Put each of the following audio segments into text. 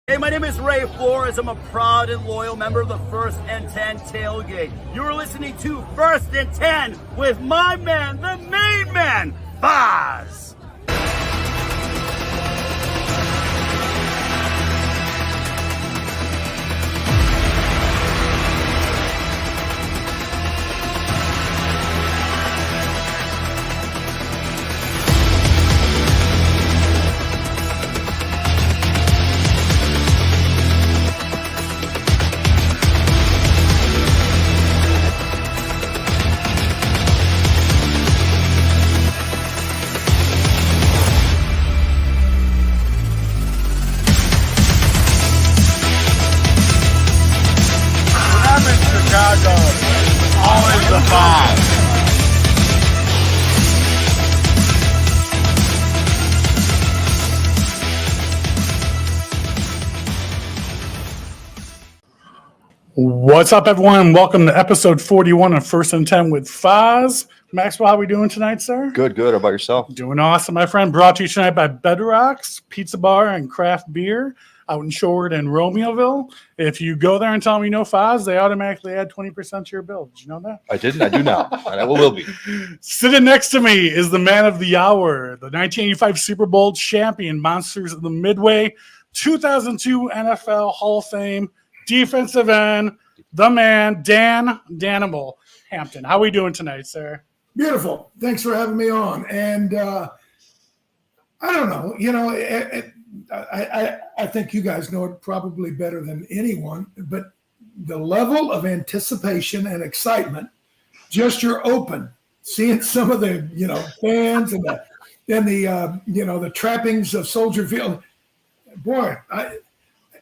Hey, my name is Ray Flores. I'm a proud and loyal member of the First and 10 Tailgate. You're listening to First and 10 with my man, the main man, Foz. Always the Foz. What's up, everyone? Welcome to episode 41 of First and 10 with Foz. Maxwell, how are we doing tonight, sir? Good. How about yourself? Doing awesome, my friend. Brought to you tonight by Bedrocks Pizza Bar and Craft Beer out in Shorewood and Romeoville. If you go there and tell them you know Foz, they automatically add 20% to your bill. Did you know that? I didn't. I do now. And I will be. Sitting next to me is the man of the hour, the 1985 Super Bowl champion, Monsters of the Midway, 2002 NFL Hall of Fame, defensive end, the man, Danimal Hampton. How are we doing tonight, sir? Beautiful. Thanks for having me on. And I don't know, I think you guys know it probably better than anyone, but the level of anticipation and excitement, just you're open, seeing some of the, fans and the trappings of Soldier Field. Boy,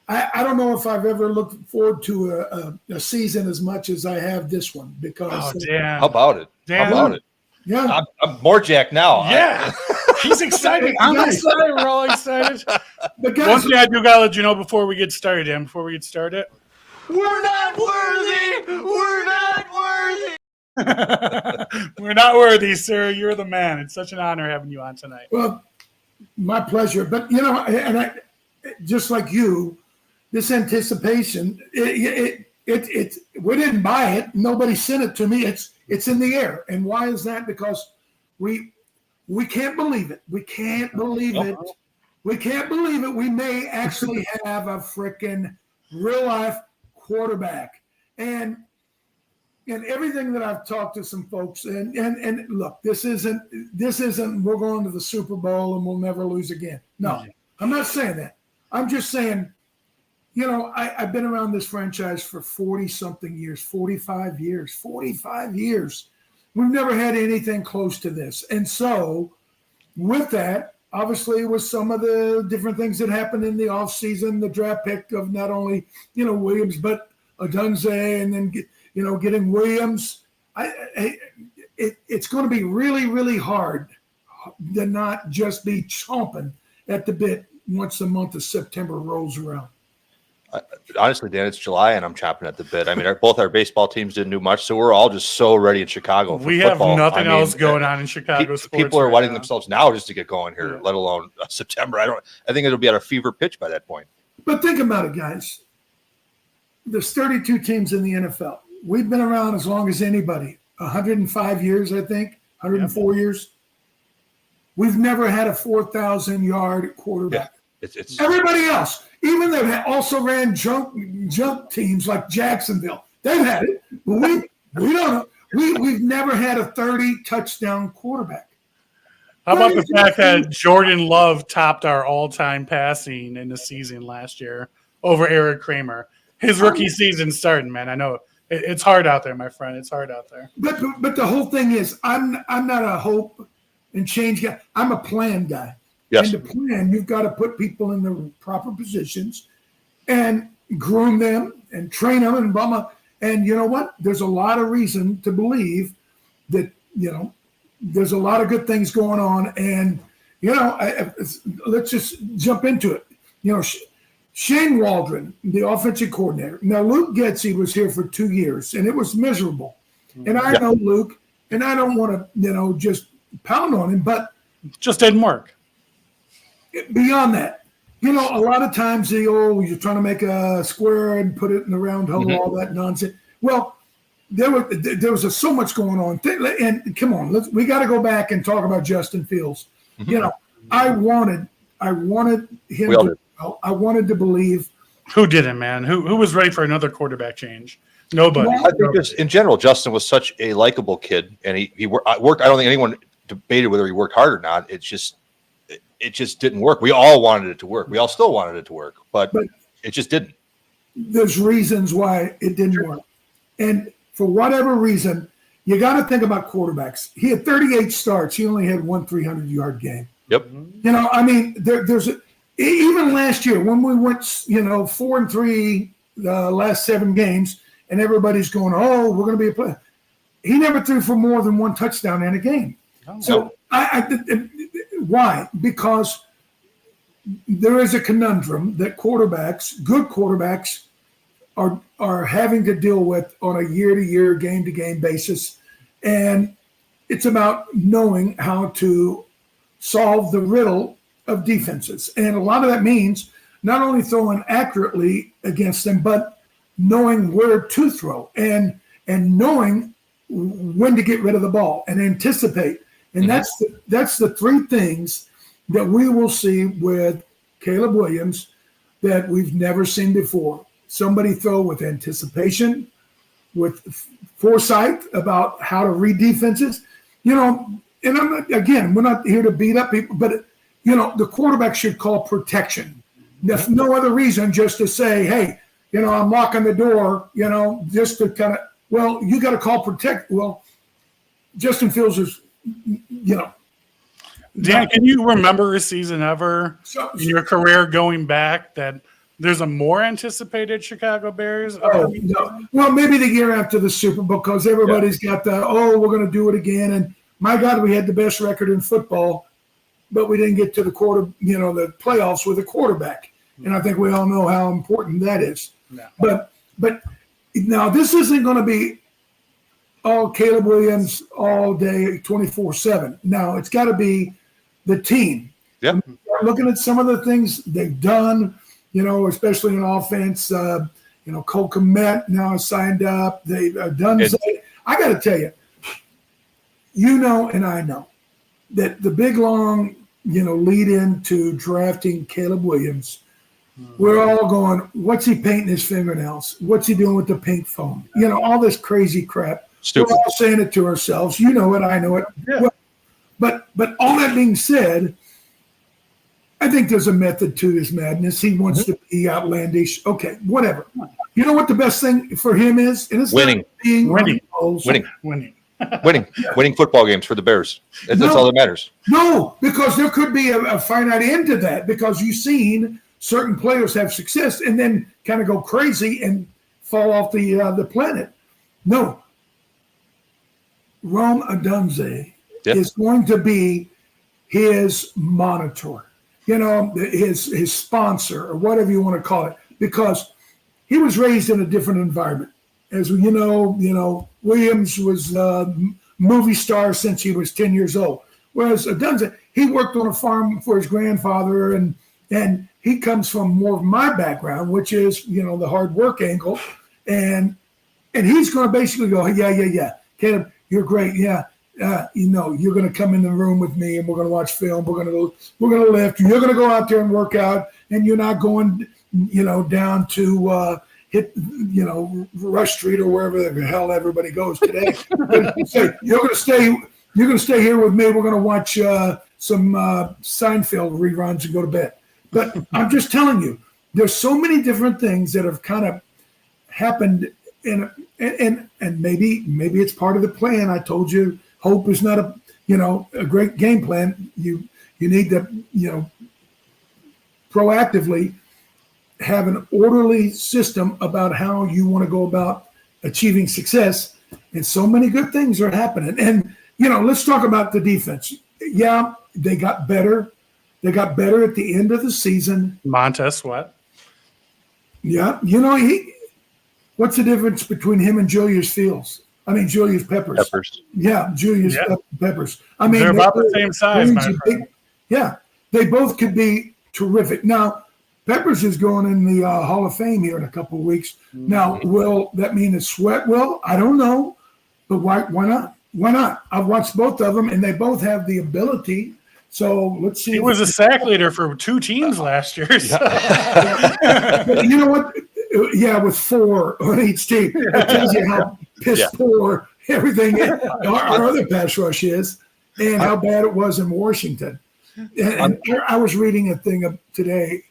I don't know if I've ever looked forward to a season as much as I have this one because. Dan. How about it? Dan. How about it? Yeah. I'm more jacked now. Yeah. He's excited. I'm excited. We're all excited. But guys, One thing I do got to let you know before we get started, We're not worthy! We're not worthy! We're not worthy, sir. You're the man. It's such an honor having you on tonight. well, my pleasure. But, and I, just like you, this anticipation, it we didn't buy it. Nobody sent it to me. It's in the air. And why is that? Because we can't believe it. We can't believe it. We can't believe it. We may actually have a freaking real life quarterback. And everything that I've talked to some folks and look, this isn't we're going to the Super Bowl and we'll never lose again. No, I'm not saying that. I'm just saying, I've been around this franchise for 40-something years, 45 years. We've never had anything close to this. And so with that, obviously with some of the different things that happened in the offseason, the draft pick of not only, Williams, but Odunze and then, getting Williams, it's going to be really, really hard to not just be chomping at the bit once the month of September rolls around. Honestly, Dan, it's July and I'm chopping at the bit. I mean, both our baseball teams didn't do much, so we're all just so ready in Chicago. We have nothing else going on in Chicago sports. People are wetting themselves now just to get going here, let alone September. I think it'll be at a fever pitch by that point. But think about it, guys. There's 32 teams in the NFL. We've been around as long as anybody, 105 years, I think, 104 years. We've never had a 4,000-yard quarterback. Yeah, it's everybody else, even that also ran junk teams like Jacksonville, they've had it. But we don't know. We've never had a 30-touchdown quarterback. How about the fact that Jordan Love topped our all-time passing in the season last year over Eric Kramer? His rookie season starting, man. I know it's hard out there, my friend. It's hard out there. But the whole thing is, I'm not a hope and change guy. I'm a plan guy. Yes. And the plan, you've got to put people in the proper positions and groom them and train them and blah, blah. And you know what? There's a lot of reason to believe that, there's a lot of good things going on. And, let's just jump into it. Shane Waldron, the offensive coordinator. Now, Luke Getsy was here for 2 years, and it was miserable. And I know Luke, and I don't want to, just pound on him, but just didn't work. Beyond that, You know, a lot of times you're trying to make a square and put it in the round hole, all that nonsense. Well, there was so much going on. And come on, we got to go back and talk about Justin Fields. You know, I wanted him I wanted to believe. Who didn't, man? Who was ready for another quarterback change? Nobody. I think just in general, Justin was such a likable kid, and he worked. I don't think anyone debated whether he worked hard or not. It just didn't work. We all wanted it to work. We all still wanted it to work, but it just didn't. There's reasons why it didn't work, and for whatever reason, you got to think about quarterbacks. He had 38 starts. He only had one 300-yard game. Yep. You know, I mean, even last year when we went, 4-3 the last 7 games, and everybody's going, "Oh, we're going to be a player." He never threw for more than 1 touchdown in a game. Oh. So why? Because there is a conundrum that good quarterbacks, are having to deal with on a year-to-year, game-to-game basis, and it's about knowing how to solve the riddle of defenses. And a lot of that means not only throwing accurately against them, but knowing where to throw and knowing when to get rid of the ball and anticipate. And that's the 3 things that we will see with Caleb Williams that we've never seen before. Somebody throw with anticipation, with foresight about how to read defenses. You know, and we're not here to beat up people, but the quarterback should call protection. There's no other reason just to say, "Hey, I'm locking the door," just to kind of, you got to call protect. Well, Justin Fields is, Dan, can you remember a season ever in your career going back that there's a more anticipated Chicago Bears? Oh, no. Well, maybe the year after the Super Bowl, because everybody's got we're going to do it again. And my God, we had the best record in football, but we didn't get to the the playoffs with a quarterback. And I think we all know how important that is. Yeah. But now this isn't going to be all Caleb Williams all day, 24/7. Now it's got to be the team. Yeah. Looking at some of the things they've done, especially in offense. Cole Kmet now signed up. They've done. I got to tell you, and I know that the big long, lead into drafting Caleb Williams. We're all going, what's he painting his fingernails? What's he doing with the pink foam? All this crazy crap. Stupid. We're all saying it to ourselves. You know it. I know it. Yeah. But all that being said, I think there's a method to his madness. He wants to be outlandish. Okay, whatever. You know what the best thing for him is? And it's winning. Winning football games for the Bears. That's all that matters. No, because there could be a finite end to that, because you've seen certain players have success and then kind of go crazy and fall off the planet. No. Rome Odunze is going to be his monitor, his sponsor, or whatever you want to call it, because he was raised in a different environment. As you know, Williams was a movie star since he was 10 years old, whereas Odunze, he worked on a farm for his grandfather, and he comes from more of my background, which is, the hard work angle, and he's going to basically go, yeah, Caleb, you're great, yeah. You're going to come in the room with me, and we're going to watch film. We're going to lift. You're going to go out there and work out, and you're not going, down to hit, Rush Street or wherever the hell everybody goes today. You're going to stay here with me. We're going to watch some Seinfeld reruns and go to bed. But I'm just telling you, there's so many different things that have kind of happened, and maybe it's part of the plan. I told you, hope is not a great game plan. You need to proactively have an orderly system about how you want to go about achieving success. And so many good things are happening. And let's talk about the defense. Yeah, they got better. They got better at the end of the season. Montez Sweat. Yeah, what's the difference between him and Julius Peppers? Yeah, Julius Peppers. They're about the same size. They both could be terrific. Now, Peppers is going in the Hall of Fame here in a couple of weeks. Now, will that mean that Sweat will? I don't know, but why not? Why not? I've watched both of them, and they both have the ability. So let's see. He was a sack leader for 2 teams last year. So. But you know what? Yeah, with 4 on each team. That tells you how piss poor everything our other pass rush is, and how bad it was in Washington. And I was reading a thing today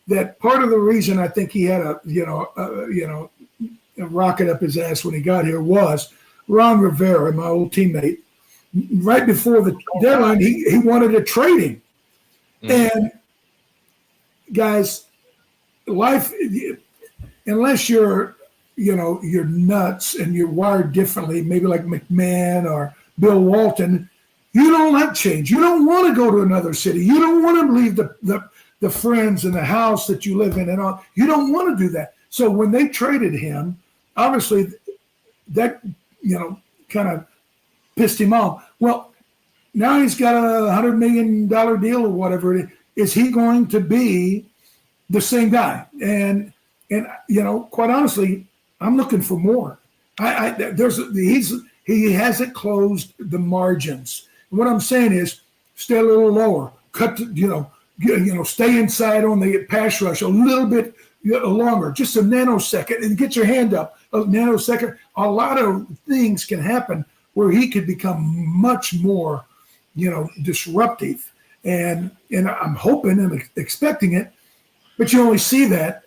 that part of the reason I think he had a rocket up his ass when he got here was Ron Rivera, my old teammate. Right before the deadline, he wanted to trade him. And guys, life, unless you're nuts and you're wired differently, maybe like McMahon or Bill Walton, you don't like change. You don't want to go to another city. You don't want to leave the friends and the house that you live in and all. You don't want to do that. So when they traded him, obviously that, kind of pissed him off. Well, now he's got a $100 million deal or whatever it is. Is he going to be the same guy? And quite honestly, I'm looking for more. He hasn't closed the margins. What I'm saying is, stay a little lower. Cut, stay inside on the pass rush a little bit longer, just a nanosecond, and get your hand up a nanosecond. A lot of things can happen where he could become much more, disruptive. And I'm hoping and expecting it, but you only see that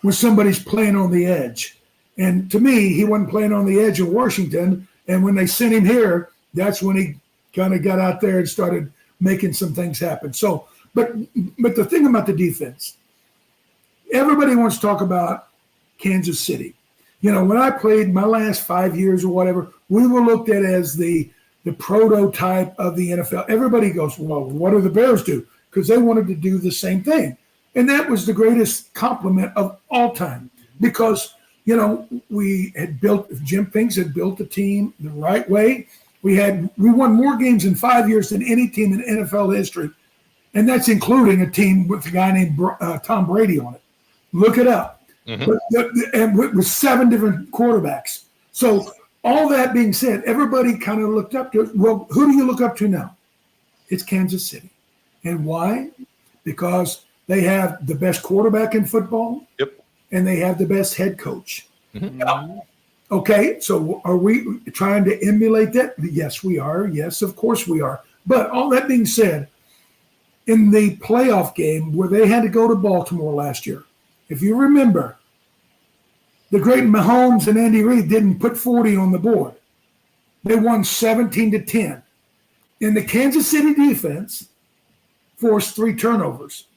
when somebody's playing on the edge. And to me, he wasn't playing on the edge in Washington. And when they sent him here, that's when he kind of got out there and started making some things happen. So, but the thing about the defense, everybody wants to talk about Kansas City. When I played my last 5 years or whatever, we were looked at as the prototype of the NFL. Everybody goes, well, what do the Bears do? Because they wanted to do the same thing. And that was the greatest compliment of all time because, we had Jim Finks had built the team the right way. We won more games in 5 years than any team in NFL history. And that's including a team with a guy named Tom Brady on it. Look it up. And with 7 different quarterbacks. So all that being said, everybody kind of looked up to, well, who do you look up to now? It's Kansas City. And why? Because they have the best quarterback in football. Yep. And they have the best head coach. Okay, so are we trying to emulate that? Yes, we are. Yes, of course we are. But all that being said, in the playoff game where they had to go to Baltimore last year, if you remember, the great Mahomes and Andy Reid didn't put 40 on the board. They won 17-10. And the Kansas City defense forced 3 turnovers.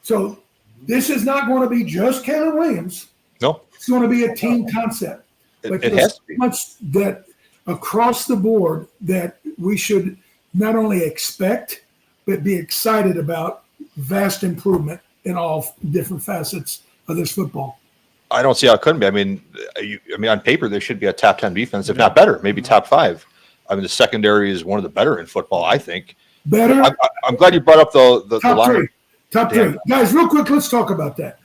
So this is not going to be just Caleb Williams. No. It's going to be a team concept. But there's much that across the board that we should not only expect, but be excited about vast improvement in all different facets of this football. I don't see how it couldn't be. I mean, on paper, there should be a top 10 defense, if not better, maybe top 5. I mean, the secondary is one of the better in football, I think. Better? I'm glad you brought up the top 3. Top 3. Guys, real quick, let's talk about that.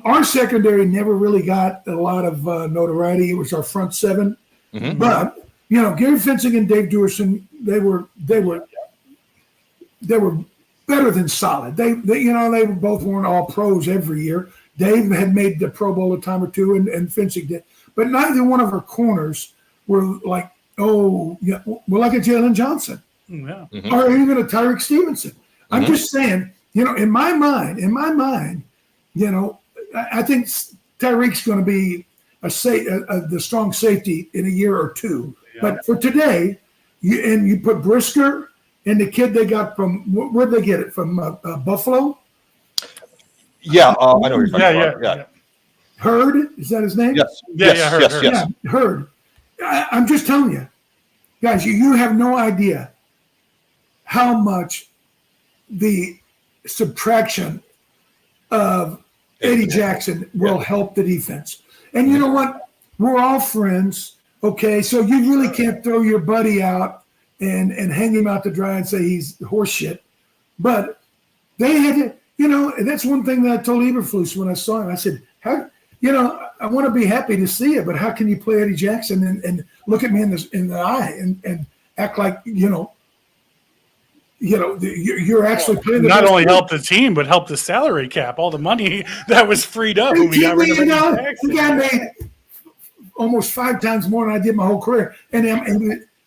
Our secondary never really got a lot of notoriety. It was our front 7. But, Gary Fencing and Dave Duerson, they were better than solid. They both weren't all pros every year. Dave had made the Pro Bowl a time or two, and Fencing did. But neither one of our corners were like, like a Jalen Johnson. Yeah. Or even a Tyreek Stevenson. I'm just saying, in my mind, I think Tyreek's going to be the strong safety in a year or 2. Yeah. But for today, you put Brisker and the kid they got from where'd they get it from? Buffalo. Yeah, I know what you're talking about. Yeah. Hurd, is that his name? Yes. Hurd. Yeah, Hurd. I'm just telling you, guys, you have no idea how much the subtraction of Eddie Jackson will help the defense. And you know what? We're all friends, okay? So you really can't throw your buddy out and hang him out to dry and say he's horse shit. But they had to that's one thing that I told Eberflus when I saw him. I said, how, I want to be happy to see it, but how can you play Eddie Jackson and look at me in the eye and act like, you're actually playing the not best only team. help the team, but help the salary cap, all the money that was freed up when we got rid of Eddie Jackson. The guy made almost 5 times more than I did my whole career. And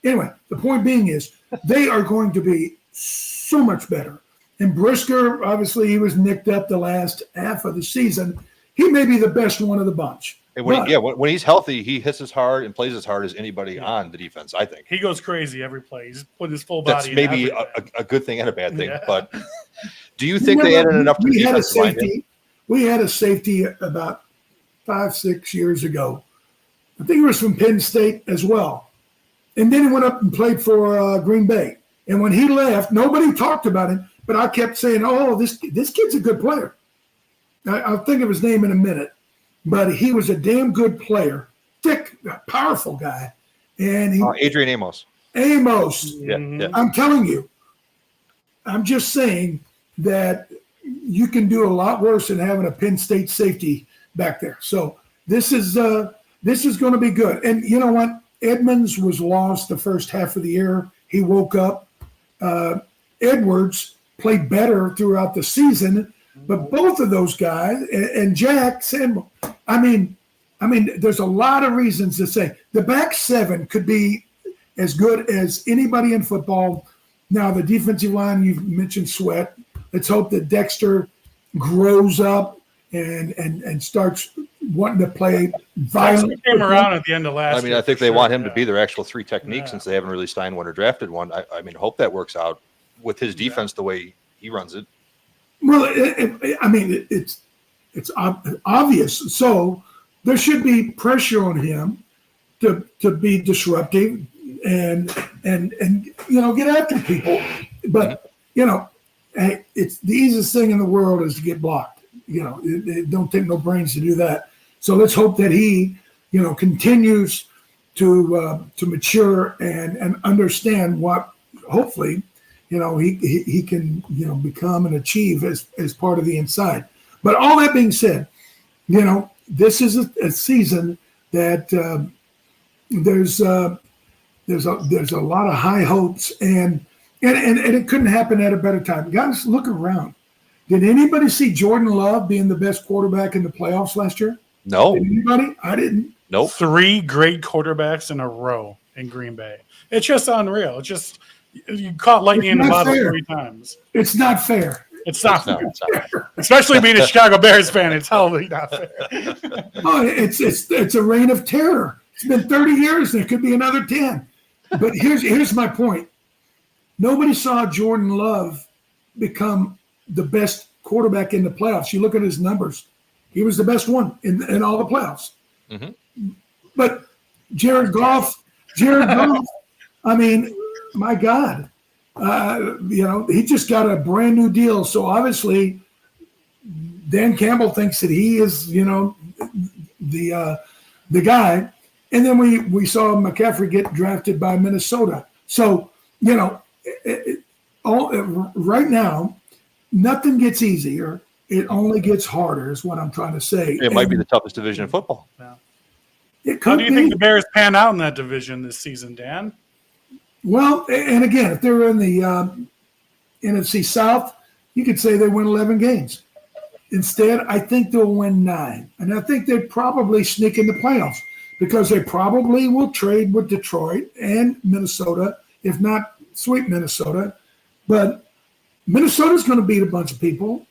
anyway, the point being is they are going to be so much better. And Brisker, obviously, he was nicked up the last half of the season. He may be the best one of the bunch. And when he's healthy, he hits as hard and plays as hard as anybody on the defense, I think. He goes crazy every play. He's put his full body That's in maybe everything. a good thing and a bad thing. Yeah. But do you think they added enough to the defensive line? We had a safety about 5-6 years ago. I think he was from Penn State as well. And then he went up and played for Green Bay. And when he left, nobody talked about him, but I kept saying, oh, this kid's a good player. I'll think of his name in a minute. But he was a damn good player, thick, powerful guy. And Adrian Amos. Mm-hmm. Yeah. I'm telling you, I'm just saying that you can do a lot worse than having a Penn State safety back there. So this is going to be good. And you know what? Edmonds was lost the first half of the year. He woke up. Edwards played better throughout the season. But both of those guys and Jack Sandmo, I mean, there's a lot of reasons to say the back seven could be as good as anybody in football. Now, the defensive line, you've mentioned Sweat. Let's hope that Dexter grows up and starts wanting to play violent. Dexter came around at the end of last year. I think they want him to be their actual 3 techniques since they haven't really signed one or drafted one. I hope that works out with his defense the way he runs it. Well, it's obvious. So there should be pressure on him to be disruptive and get after people. But hey, it's the easiest thing in the world is to get blocked. It don't take no brains to do that. So let's hope that he continues to mature and understand what hopefully. He can, become and achieve as part of the inside. But all that being said, this is a season that there's a lot of high hopes and it couldn't happen at a better time. Guys, look around. Did anybody see Jordan Love being the best quarterback in the playoffs last year? No. Did anybody? I didn't. Nope. 3 great quarterbacks in a row in Green Bay. It's just unreal. It's just you caught lightning in the bottle 3 times. It's not fair. It's not fair. Especially being a Chicago Bears fan, it's totally not fair. Oh, it's a reign of terror. It's been 30 years. There could be another 10. But here's my point. Nobody saw Jordan Love become the best quarterback in the playoffs. You look at his numbers. He was the best one in all the playoffs. Mm-hmm. But Jared Goff, I mean, my God, he just got a brand new deal. So obviously, Dan Campbell thinks that he is, the guy. And then we saw McCaffrey get drafted by Minnesota. So right now, nothing gets easier. It only gets harder, is what I'm trying to say. It might be the toughest division in football. Yeah. How do you think the Bears pan out in that division this season, Dan? Well, and again, if they're in the NFC South, you could say they win 11 games. Instead, I think they'll win 9. And I think they'd probably sneak in the playoffs because they probably will trade with Detroit and Minnesota, if not sweep Minnesota. But Minnesota's going to beat a bunch of people.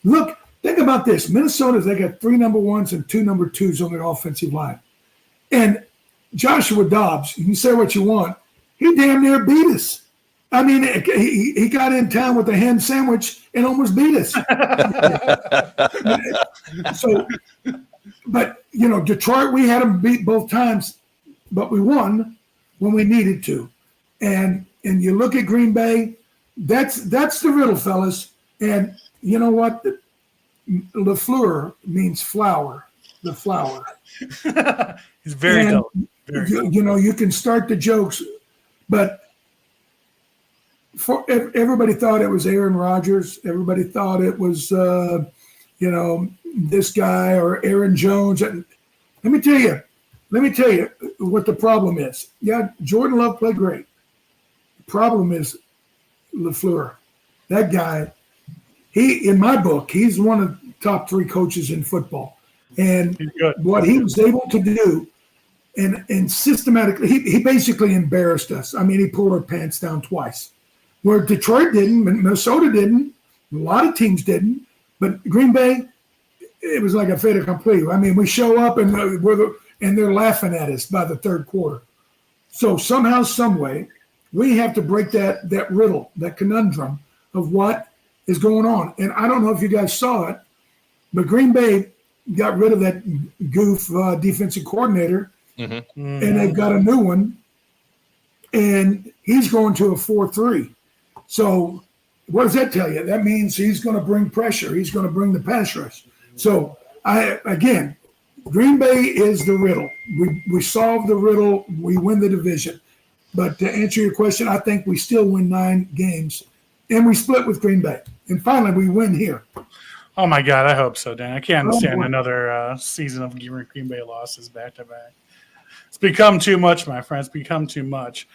Look, think about this. They got 3 number 1s and 2 number 2s on their offensive line. And Joshua Dobbs, you can say what you want, he damn near beat us. I mean, he got in town with a ham sandwich and almost beat us. So, but, Detroit, we had them beat both times, but we won when we needed to. And you look at Green Bay, that's the riddle, fellas. And you know what? LaFleur means flower, the flower. He's very dope. You can start the jokes, but everybody thought it was Aaron Rodgers. Everybody thought it was, this guy or Aaron Jones. And let me tell you what the problem is. Yeah, Jordan Love played great. The problem is LaFleur. That guy, in my book, he's one of the top 3 coaches in football. And what he was able to do, and systematically, he basically embarrassed us. I mean, he pulled our pants down twice. Where Detroit didn't, Minnesota didn't, a lot of teams didn't, but Green Bay, it was like a fait accompli. I mean, we show up and they're laughing at us by the third quarter. So somehow, some way, we have to break that riddle, that conundrum of what is going on. And I don't know if you guys saw it, but Green Bay got rid of that goof defensive coordinator, and they've got a new one, and he's going to a 4-3. So what does that tell you? That means he's going to bring pressure. He's going to bring the pass rush. So, Green Bay is the riddle. We solve the riddle. We win the division. But to answer your question, I think we still win 9 games, and we split with Green Bay. And finally, we win here. Oh, my God, I hope so, Dan. I can't stand another season of Green Bay losses back-to-back. It's become too much, my friends. It's become too much.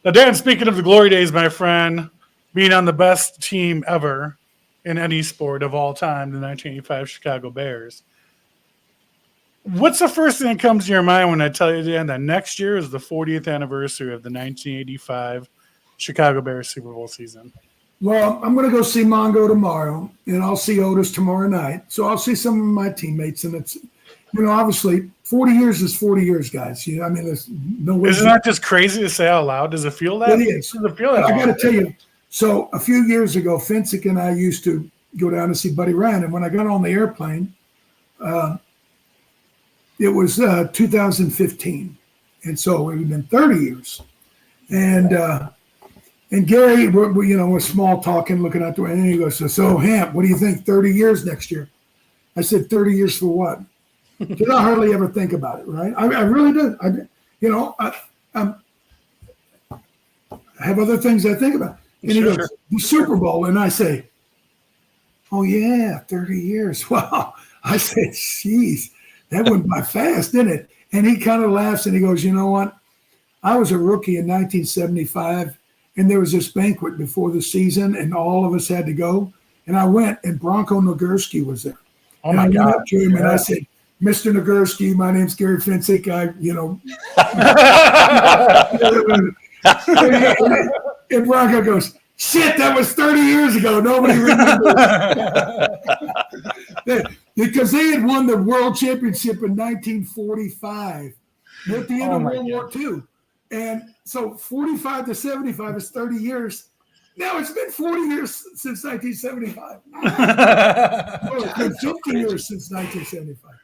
Now, Dan, speaking of the glory days, my friend, being on the best team ever in any sport of all time, the 1985 Chicago Bears. What's the first thing that comes to your mind when I tell you, Dan, that next year is the 40th anniversary of the 1985 Chicago Bears Super Bowl season? Well, I'm going to go see Mongo tomorrow, and I'll see Otis tomorrow night. So I'll see some of my teammates, and it's, obviously 40 years is 40 years, guys. I mean, there's no way. Isn't that just crazy to say out loud? Does it feel that? It is. Does it feel that? I got to tell you, so a few years ago, Finsick and I used to go down to see Buddy Ryan, and when I got on the airplane, it was 2015, and so it had been 30 years, and Gary, we're small talking, looking out the way, and he goes, "So Hamp, what do you think? 30 years next year?" I said, 30 years for what? Because I hardly ever think about it, right? I really do. I have other things I think about. And he goes, the Super Bowl. And I say, oh, yeah, 30 years. Wow. I said, geez, that went by fast, didn't it? And he kind of laughs and he goes, you know what? I was a rookie in 1975, and there was this banquet before the season, and all of us had to go. And I went, and Bronco Nagurski was there. Oh, my God. I went up to him, and I said, Mr. Nagurski, my name's Gary Finsick. And Bronco goes, shit, that was 30 years ago. Nobody remembers. Because they had won the world championship in 1945 at the end of World War II. And so 45 to 75 is 30 years. Now it's been 40 years since 1975. It's been 50 years since 1975.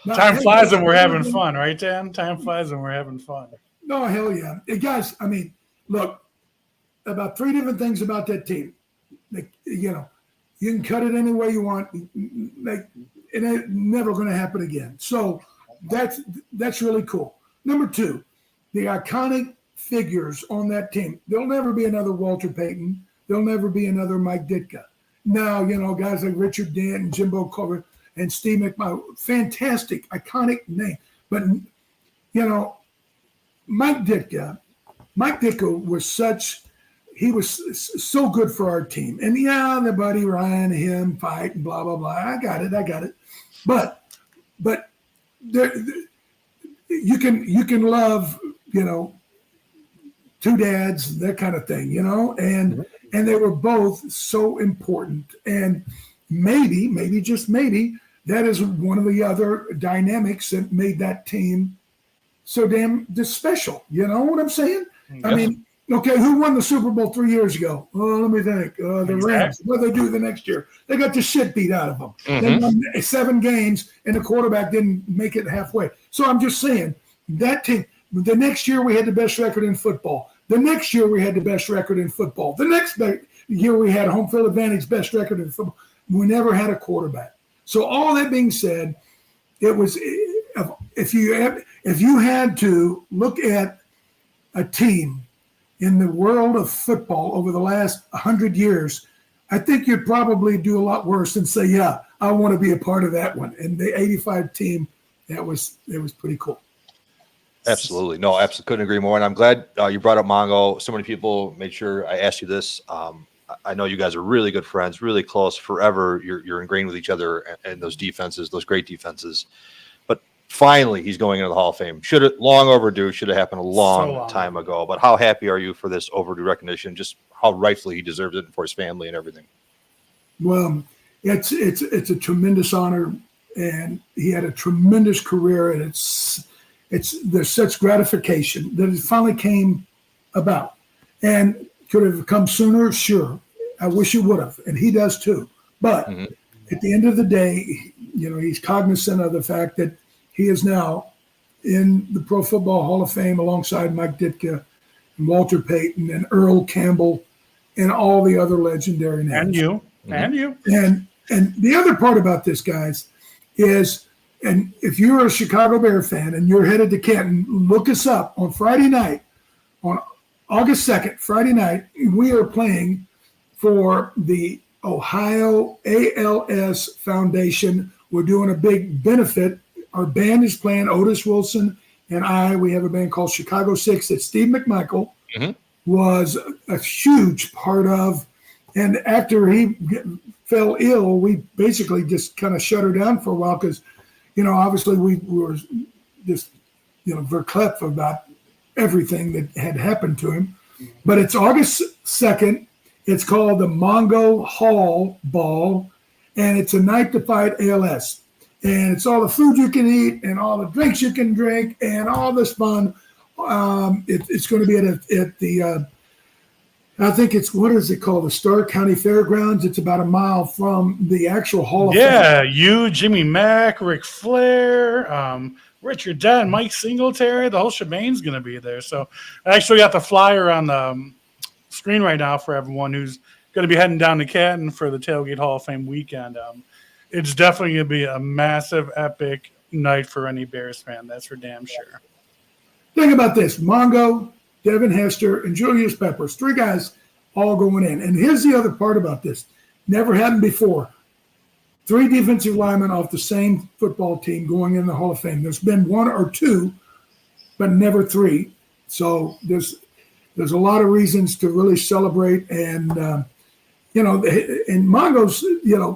Now, time flies when we're having fun, right, Dan? Time flies when we're having fun. No, hell yeah. Hey, guys, I mean, look, about 3 different things about that team. You can cut it any way you want. It ain't never going to happen again. So that's really cool. Number 2, the iconic figures on that team. There'll never be another Walter Payton. There'll never be another Mike Ditka. Now, Guys like Richard Dent and Jimbo Culver and Steve McMahon, fantastic, iconic name. But, Mike Ditka was he was so good for our team. And the Buddy Ryan, him fight and blah, blah, blah. I got it. But you can love, 2 dads, that kind of thing, and they were both so important. And maybe, just maybe, that is one of the other dynamics that made that team so damn special. You know what I'm saying? Yeah. I mean, okay, who won the Super Bowl 3 years ago? Oh, let me think. The Rams. What did they do the next year? They got the shit beat out of them. They won 7 games, and the quarterback didn't make it halfway. So I'm just saying, that team, the next year we had the best record in football. The next year we had the best record in football. The next year we had home field advantage, best record in football. We never had a quarterback. So all that being said, it was if you had to look at a team in the world of football over the last 100 years, I think you'd probably do a lot worse than say, yeah, I want to be a part of that one. And the 85 team, it was pretty cool. Absolutely. No, absolutely couldn't agree more. And I'm glad you brought up Mongo. So many people made sure I asked you this. I know you guys are really good friends, really close forever. You're ingrained with each other and those defenses, those great defenses. But finally, he's going into the Hall of Fame. Long overdue, should have happened a long time ago. But how happy are you for this overdue recognition? Just how rightfully he deserves it for his family and everything. Well, it's a tremendous honor, and he had a tremendous career, and there's such gratification that it finally came about. And could it have come sooner? Sure. I wish it would have, and he does too. But at the end of the day, he's cognizant of the fact that he is now in the Pro Football Hall of Fame alongside Mike Ditka and Walter Payton and Earl Campbell and all the other legendary names. And you. And you. And the other part about this, guys, is, and if you're a Chicago Bear fan and you're headed to Canton, look us up on Friday night, on August 2nd, Friday night, we are playing for the Ohio ALS Foundation. We're doing a big benefit. Our band is playing, Otis Wilson and we have a band called Chicago 6 that Steve McMichael was a huge part of. And after he fell ill, we basically just kind of shut her down for a while because, obviously we were just, verklempt about everything that had happened to him. But it's August 2nd. It's called the Mongo Hall Ball, and it's a night to fight ALS. And it's all the food you can eat and all the drinks you can drink and all this fun. It's going to be at the I think it's, what is it called? The Starr County Fairgrounds. It's about a mile from the actual Hall of Fame. Yeah, you, Jimmy Mack, Ric Flair, Richard Dent, Mike Singletary, the whole shebang's going to be there. So I actually got the flyer on the screen right now for everyone who's going to be heading down to Canton for the Tailgate Hall of Fame weekend. It's definitely going to be a massive, epic night for any Bears fan. That's for damn sure. Think about this. Mongo, Devin Hester, and Julius Peppers, 3 guys all going in. And here's the other part about this. Never happened before. 3 defensive linemen off the same football team going in the Hall of Fame. There's been 1 or 2, but never 3. So there's a lot of reasons to really celebrate. And, and Mongo's,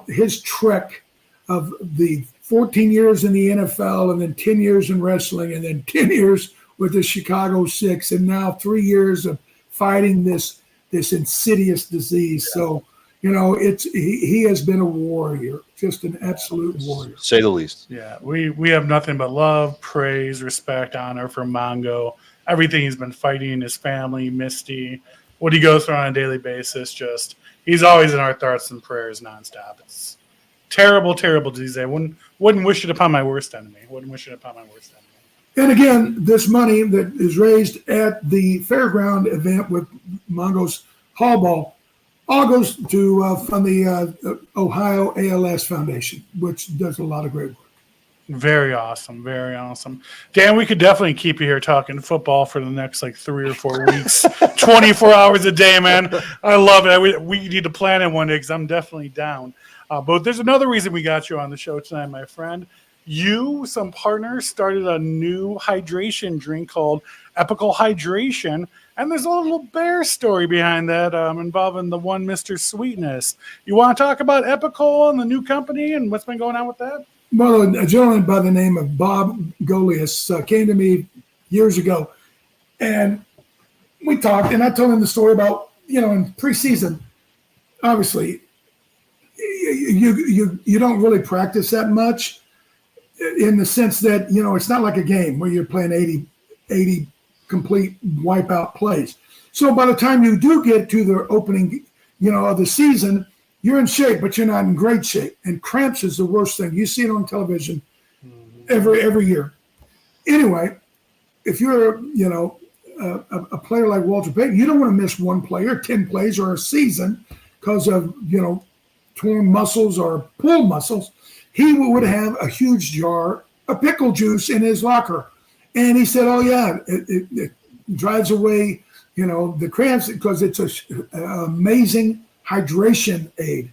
his trek of the 14 years in the NFL and then 10 years in wrestling and then 10 years with the Chicago 6 and now 3 years of fighting this insidious disease. So, he has been a warrior, just an absolute warrior. Say the least. Yeah, we have nothing but love, praise, respect, honor for Mongo. Everything he's been fighting, his family, Misty, what he goes through on a daily basis, he's always in our thoughts and prayers nonstop. It's terrible, terrible disease. I wouldn't wish it upon my worst enemy. And again, this money that is raised at the fairground event with Mongo's Hall Ball all goes to fund the Ohio ALS Foundation, which does a lot of great work. Very awesome. Very awesome. Dan, we could definitely keep you here talking football for the next 3 or 4 weeks, 24 hours a day, man. I love it. We need to plan it one day because I'm definitely down. But there's another reason we got you on the show tonight, my friend. Some partners started a new hydration drink called EpickL Hydration, and there's a little bear story behind that involving the one Mr. Sweetness. You want to talk about EpickL and the new company and what's been going on with that? Well, a gentleman by the name of Bob Golias came to me years ago, and we talked, and I told him the story about, in preseason, obviously, you don't really practice that much in the sense that, it's not like a game where you're playing 80 complete wipeout plays. So by the time you do get to the opening, of the season, you're in shape, but you're not in great shape. And cramps is the worst thing. You see it on television every year. Anyway, if you're, a player like Walter Payton, you don't want to miss 1 play or 10 plays or a season because of, torn muscles or pulled muscles. He would have a huge jar of pickle juice in his locker. And he said, oh, yeah, it drives away the crayons, because it's an amazing hydration aid.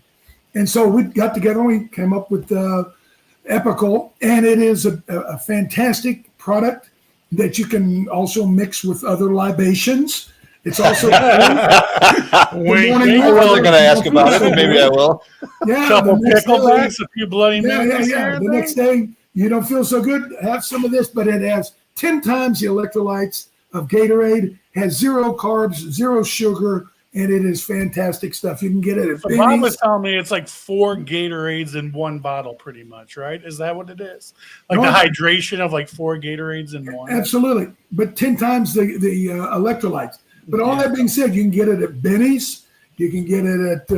And so we got together and we came up with EpickL, and it is a fantastic product that you can also mix with other libations. It's also I wasn't going to ask about it, but maybe I will. Yeah, couple picklebacks, a few bloody Marys. Yeah. The next day, you don't feel so good, have some of this, but it has 10 times the electrolytes of Gatorade, has 0 carbs, 0 sugar, and it is fantastic stuff. You can get it at Benny's. Bob was telling me it's like 4 Gatorades in one bottle, pretty much, right? Is that what it is? Like the hydration of like 4 Gatorades in one? Absolutely, but 10 times the electrolytes. But all that being said, you can get it at Benny's. You can get it at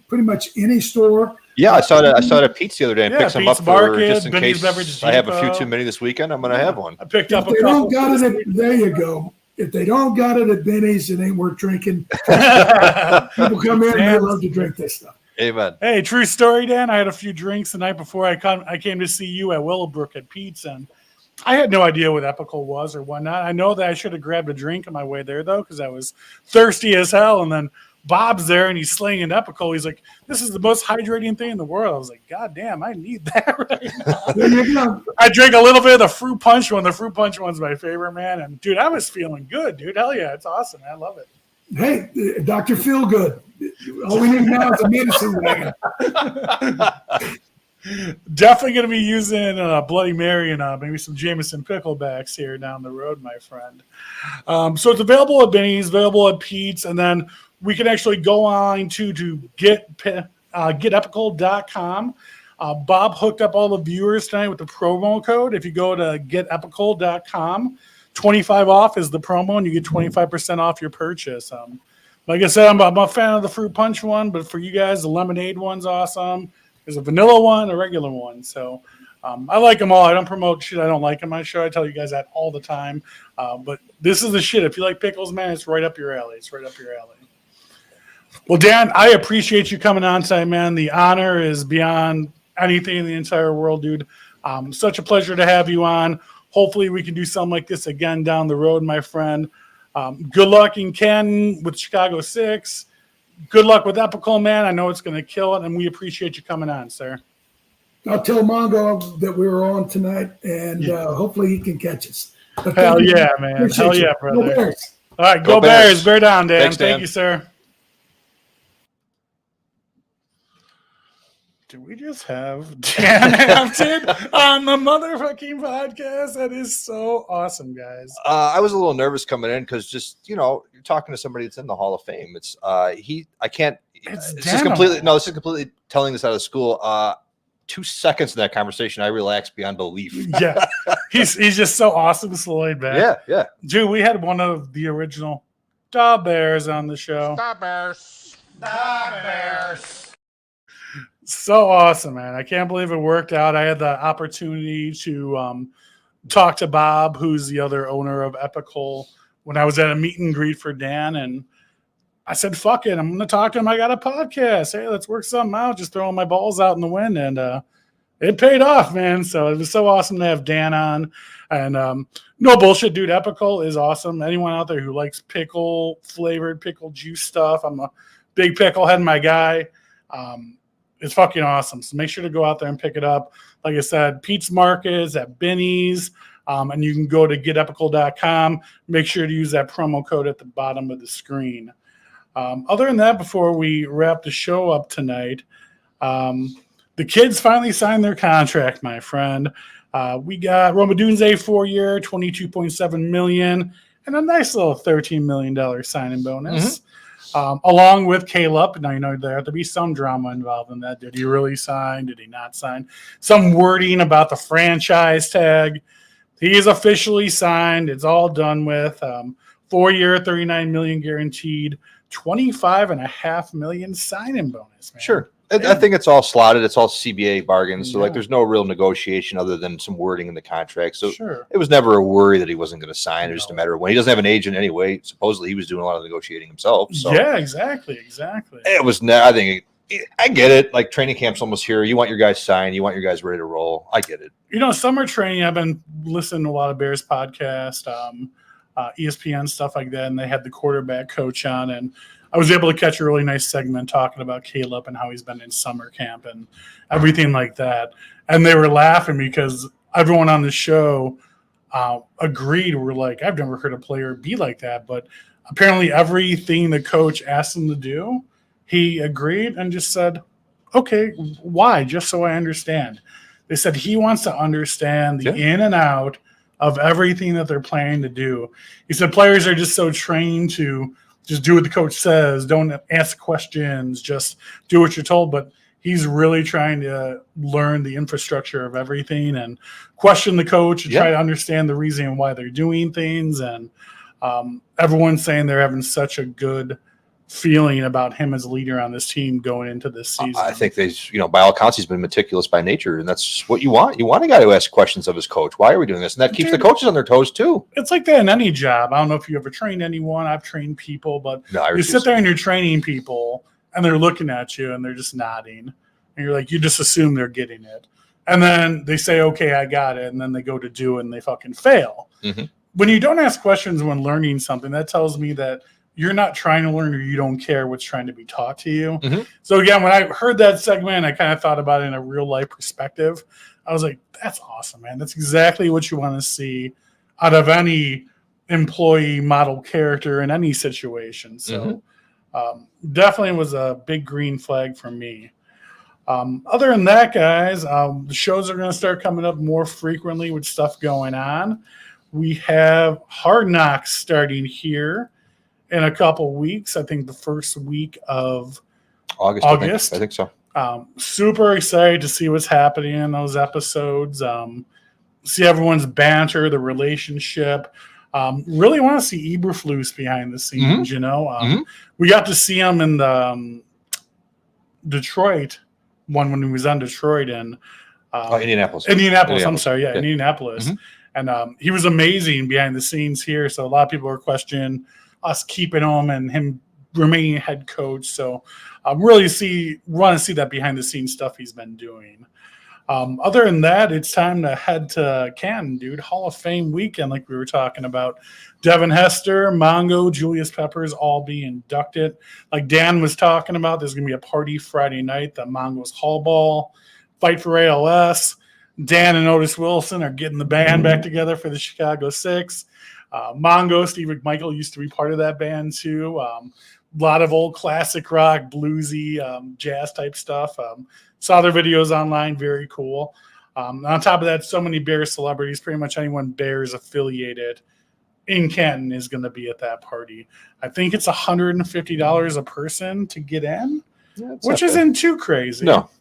pretty much any store. Yeah, I saw it at Pete's the other day and picked some up Market, just in Benny's case Beverage I have a few too many this weekend. I'm going to have one. I picked up a couple. There you go. If they don't got it at Benny's, it ain't worth drinking. People come in and they love to drink this stuff. Amen. Hey, true story, Dan. I had a few drinks the night before I came to see you at Willowbrook at Pete's, and I had no idea what EpickL was or whatnot. I know that I should have grabbed a drink on my way there, though, because I was thirsty as hell. And then Bob's there, and he's slinging EpickL. He's like, this is the most hydrating thing in the world. I was like, God damn, I need that right now. I drank a little bit of the fruit punch one. The fruit punch one's my favorite, man. And, dude, I was feeling good, dude. Hell yeah, it's awesome. I love it. Hey, Dr. Feel Good. All we need now is a medicine wagon. Definitely going to be using Bloody Mary and maybe some Jameson picklebacks here down the road, my friend. So it's available at Benny's, available at Pete's, and then we can actually go on to GetEpickL.com. Bob hooked up all the viewers tonight with the promo code. If you go to GetEpickL.com, 25 off is the promo, and you get 25% off your purchase. Like I said, I'm a fan of the fruit punch one, but for you guys, the lemonade one's awesome. There's a vanilla one, a regular one. So I like them all. I don't promote shit I don't like on my show. I tell you guys that all the time. But this is the shit. If you like pickles, man, it's right up your alley. It's right up your alley. Well, Dan, I appreciate you coming on tonight, man. The honor is beyond anything in the entire world, dude. Such a pleasure to have you on. Hopefully we can do something like this again down the road, my friend. Good luck in Canton with Chicago 6. Good luck with EpickL, man. I know it's going to kill it, and we appreciate you coming on, sir. I'll tell Mongo that we were on tonight, and hopefully he can catch us. Hell yeah, man. Appreciate Hell you. yeah, brother. Go Bears. All right, go Bears. Bear down, Dan. Thanks, Dan. Thank you, sir. Did we just have Dan Hampton on the motherfucking podcast? That is so awesome, guys. I was a little nervous coming in because just, you're talking to somebody that's in the Hall of Fame. It's completely telling this out of school. 2 seconds in that conversation, I relaxed beyond belief. Yeah. He's just so awesome, Sloyd, man. Yeah. Dude, we had one of the original Da Bears on the show. Da Bears. So awesome, man. I can't believe it worked out. I had the opportunity to talk to Bob, who's the other owner of EpickL, when I was at a meet and greet for Dan. And I said, fuck it. I'm going to talk to him. I got a podcast. Hey, let's work something out. Just throwing my balls out in the wind. And it paid off, man. So it was so awesome to have Dan on. And no bullshit, dude. EpickL is awesome. Anyone out there who likes pickle-flavored pickle juice stuff, I'm a big pickle head, my guy. It's fucking awesome. So make sure to go out there and pick it up. Like I said, Pete's Markets at Benny's, and you can go to GetEpickL.com. Make sure to use that promo code at the bottom of the screen. Other than that, before we wrap the show up tonight, the kids finally signed their contract, my friend. We got Roma Dunze 4-year, $22.7 million, and a nice little $13 million signing bonus. Mm-hmm. Along with Caleb. Now, there had to be some drama involved in that. Did he really sign? Did he not sign? Some wording about the franchise tag. He is officially signed. It's all done with. 4-year, $39 million guaranteed, $25.5 million signing bonus, man. Sure. I think it's all slotted. It's all CBA bargains. So, there's no real negotiation other than some wording in the contract. So, It was never a worry that he wasn't going to sign. It was just a matter of when. He doesn't have an agent anyway. Supposedly, he was doing a lot of negotiating himself. So. Yeah, exactly. It was. I think I get it. Like, training camp's almost here. You want your guys signed. You want your guys ready to roll. I get it. Summer training, I've been listening to a lot of Bears podcasts. ESPN, stuff like that, and they had the quarterback coach on, and I was able to catch a really nice segment talking about Caleb and how he's been in summer camp and everything like that. And they were laughing because everyone on the show agreed. We're like, I've never heard a player be like that, but apparently everything the coach asked him to do, he agreed and just said, okay, why? Just so I understand. They said he wants to understand the in and out of everything that they're planning to do. He said players are just so trained to just do what the coach says, don't ask questions, just do what you're told. But he's really trying to learn the infrastructure of everything and question the coach and try to understand the reason why they're doing things. And everyone's saying they're having such a good feeling about him as a leader on this team going into this season. I think by all accounts, he's been meticulous by nature, and that's what you want. You want a guy who asks questions of his coach. Why are we doing this? And that keeps the coaches on their toes too. It's like that in any job. I don't know if you ever trained anyone. I've trained people, but you sit there and you're training people, and they're looking at you and they're just nodding, and you're like, you just assume they're getting it, and then they say, "Okay, I got it," and then they go to do it and they fucking fail. Mm-hmm. When you don't ask questions when learning something, that tells me that you're not trying to learn or you don't care what's trying to be taught to you. Mm-hmm. So again, when I heard that segment, I kind of thought about it in a real life perspective. I was like, that's awesome, man. That's exactly what you want to see out of any employee model character in any situation. So definitely was a big green flag for me. Other than that, guys, the shows are going to start coming up more frequently with stuff going on. We have Hard Knocks starting here in a couple weeks. I think the first week of August. I think so. Super excited to see what's happening in those episodes. See everyone's banter, the relationship. Really want to see Eberflus behind the scenes. We got to see him in the Detroit one when he was on Detroit and Indianapolis. I'm sorry, Indianapolis. Mm-hmm. And he was amazing behind the scenes here. So a lot of people are questioning us keeping him and him remaining head coach. So really want to see that behind the scenes stuff he's been doing. Other than that, it's time to head to Canton, dude. Hall of Fame weekend, like we were talking about. Devin Hester, Mongo, Julius Peppers all being inducted. Like Dan was talking about, there's going to be a party Friday night, the Mongo's Hall Ball, Fight for ALS. Dan and Otis Wilson are getting the band back together for the Chicago Six. Mongo, Steve McMichael used to be part of that band too. A lot of old classic rock, bluesy, jazz type stuff. Saw their videos online, very cool. On top of that, so many Bears celebrities, pretty much anyone Bears affiliated in Canton is going to be at that party. I think it's $150 a person to get in, which isn't too crazy. No.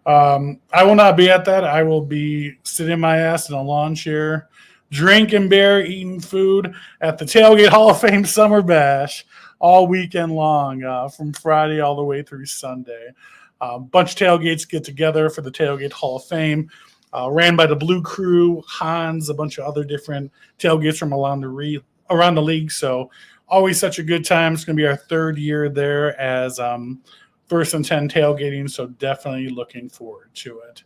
I will not be at that. I will be sitting my ass in a lawn chair, drinking beer, eating food at the Tailgate Hall of Fame Summer Bash all weekend long, from Friday all the way through Sunday. Bunch of tailgates get together for the Tailgate Hall of Fame, ran by the Blue Crew, Hans, a bunch of other different tailgates from around the league. So always such a good time. It's going to be our third year there as First and 10 tailgating, so definitely looking forward to it.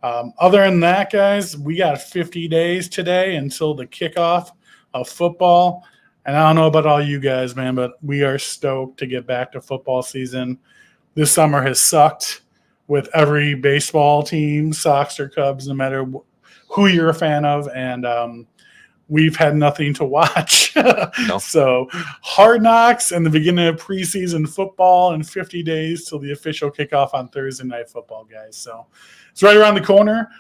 Other than that, guys, we got 50 days today until the kickoff of football. And I don't know about all you guys, man, but we are stoked to get back to football season. This summer has sucked with every baseball team, Sox or Cubs, no matter who you're a fan of. And we've had nothing to watch. No. So Hard Knocks and the beginning of preseason football and 50 days till the official kickoff on Thursday Night Football, guys. So it's right around the corner.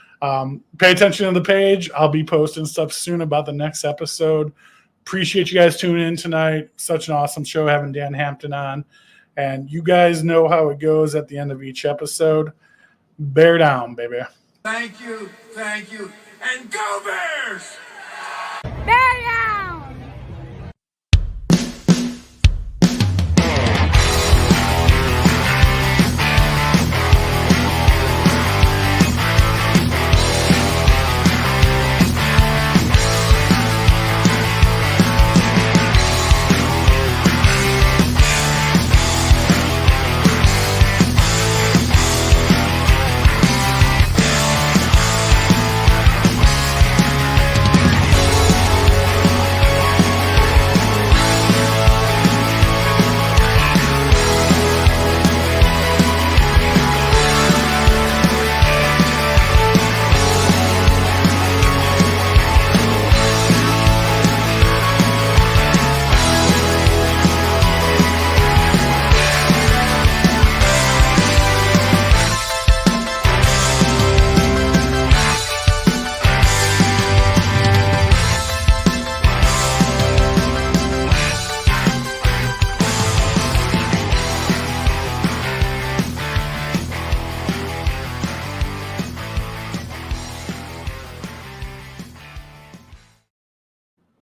Pay attention to the page. I'll be posting stuff soon about the next episode. Appreciate you guys tuning in tonight. Such an awesome show having Dan Hampton on. And you guys know how it goes at the end of each episode. Bear down, baby. Thank you. And go Bears!